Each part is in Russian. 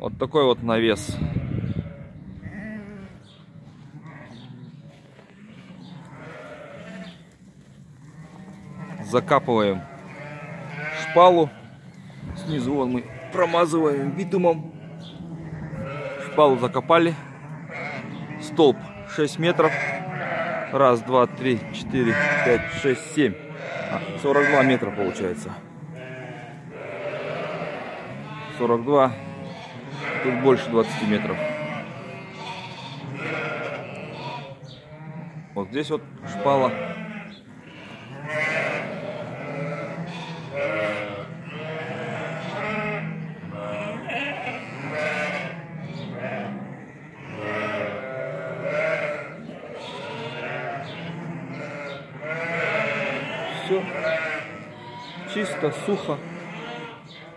Вот такой вот навес. Закапываем шпалу. Снизу вон мы промазываем битумом. Шпалу закопали. Столб 6 метров. Раз, два, три, четыре, пять, шесть, семь. 42 метра получается. 42. Тут больше 20 метров. Вот здесь вот шпала. Все чисто, сухо.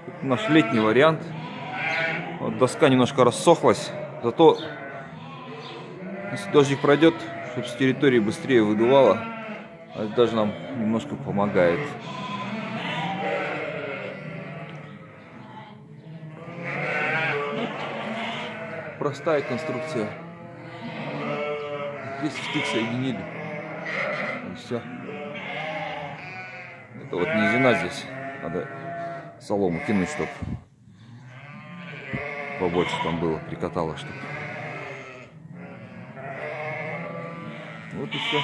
Это наш летний вариант. Вот доска немножко рассохлась, зато если дождик пройдет, чтобы с территории быстрее выдувало, это даже нам немножко помогает. Простая конструкция. Здесь стык соединили. И все. Это вот низина здесь. Надо солому кинуть, чтобы побольше там было, прикатало, чтобы. Вот и все.